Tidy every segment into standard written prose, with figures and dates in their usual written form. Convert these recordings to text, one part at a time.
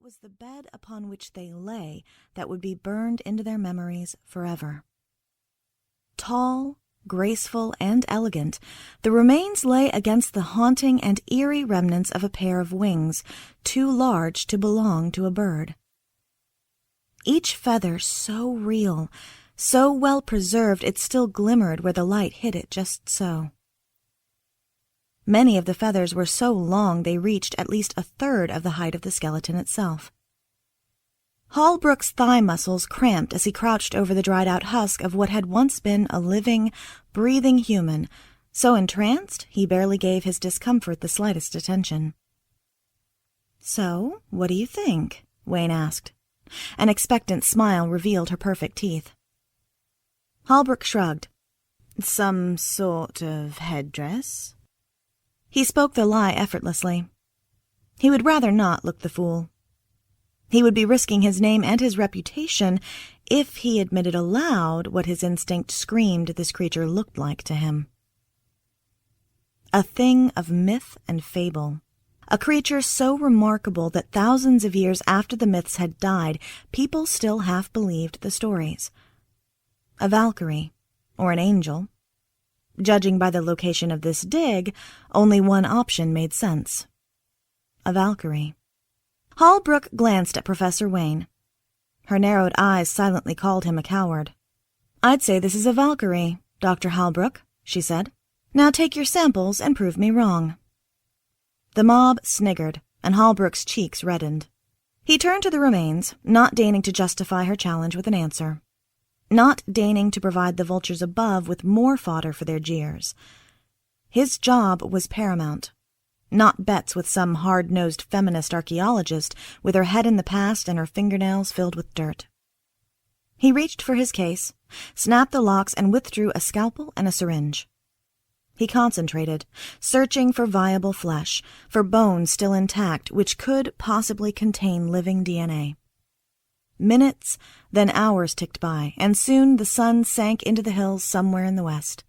was the bed upon which they lay that would be burned into their memories forever. Tall, graceful, and elegant, the remains lay against the haunting and eerie remnants of a pair of wings, too large to belong to a bird. Each feather so real, so well preserved it still glimmered where the light hit it just so. Many of the feathers were so long they reached at least a third of the height of the skeleton itself. Halbrook's thigh muscles cramped as he crouched over the dried-out husk of what had once been a living, breathing human, so entranced he barely gave his discomfort the slightest attention. "So, what do you think?" Wayne asked. An expectant smile revealed her perfect teeth. Halbrook shrugged. "Some sort of headdress?" He spoke the lie effortlessly. He would rather not look the fool. He would be risking his name and his reputation if he admitted aloud what his instinct screamed this creature looked like to him. A thing of myth and fable. A creature so remarkable that thousands of years after the myths had died, people still half believed the stories. A Valkyrie, or an angel. Judging by the location of this dig, only one option made sense. A Valkyrie. Halbrook glanced at Professor Wayne. Her narrowed eyes silently called him a coward. "I'd say this is a Valkyrie, Dr. Halbrook," she said. "Now take your samples and prove me wrong." The mob sniggered, and Halbrook's cheeks reddened. He turned to the remains, not deigning to justify her challenge with an answer. Not deigning to provide the vultures above with more fodder for their jeers. His job was paramount. Not bets with some hard-nosed feminist archaeologist with her head in the past and her fingernails filled with dirt. He reached for his case, snapped the locks, and withdrew a scalpel and a syringe. He concentrated, searching for viable flesh, for bones still intact which could possibly contain living DNA. Minutes, then hours ticked by, and soon the sun sank into the hills somewhere in the west.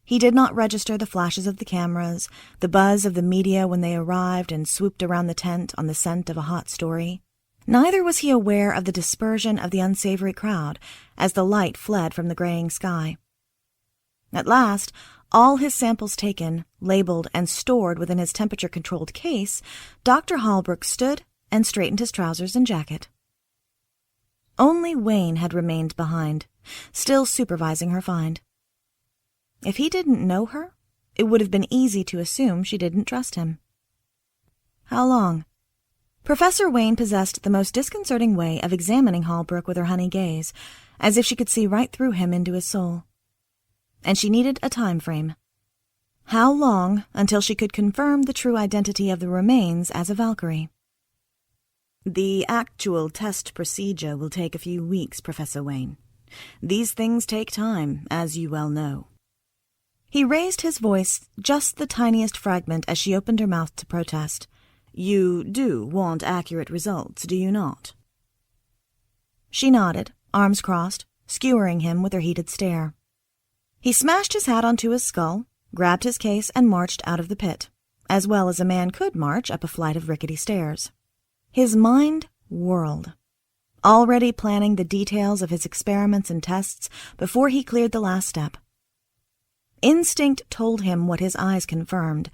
He did not register the flashes of the cameras, the buzz of the media when they arrived and swooped around the tent on the scent of a hot story. Neither was he aware of the dispersion of the unsavory crowd as the light fled from the graying sky. At last, all his samples taken, labeled, and stored within his temperature-controlled case, Dr. Halbrook stood and straightened his trousers and jacket. Only Wayne had remained behind, still supervising her find. If he didn't know her, it would have been easy to assume she didn't trust him. How long? Professor Wayne possessed the most disconcerting way of examining Halbrook with her honey gaze, as if she could see right through him into his soul. And she needed a time frame. How long until she could confirm the true identity of the remains as a Valkyrie? "The actual test procedure will take a few weeks, Professor Wayne. These things take time, as you well know." He raised his voice just the tiniest fragment as she opened her mouth to protest. "You do want accurate results, do you not?" She nodded, arms crossed, skewering him with her heated stare. He smashed his hat onto his skull, grabbed his case, and marched out of the pit, as well as a man could march up a flight of rickety stairs. His mind whirled, already planning the details of his experiments and tests before he cleared the last step. Instinct told him what his eyes confirmed,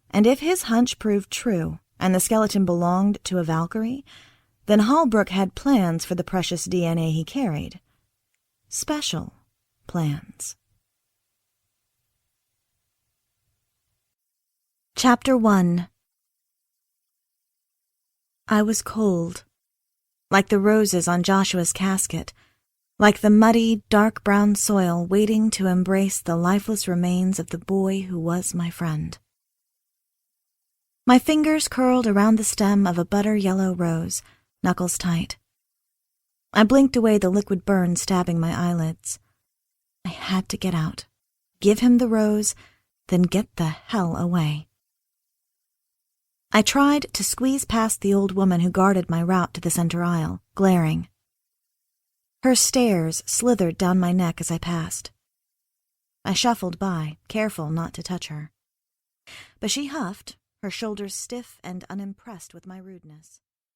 and if his hunch proved true and the skeleton belonged to a Valkyrie, then Halbrook had plans for the precious DNA he carried. Special plans. Chapter 1. I was cold, like the roses on Joshua's casket, like the muddy, dark brown soil waiting to embrace the lifeless remains of the boy who was my friend. My fingers curled around the stem of a butter-yellow rose, knuckles tight. I blinked away the liquid burn stabbing my eyelids. I had to get out, give him the rose, then get the hell away. I tried to squeeze past the old woman who guarded my route to the center aisle, glaring. Her stares slithered down my neck as I passed. I shuffled by, careful not to touch her. But she huffed, her shoulders stiff and unimpressed with my rudeness.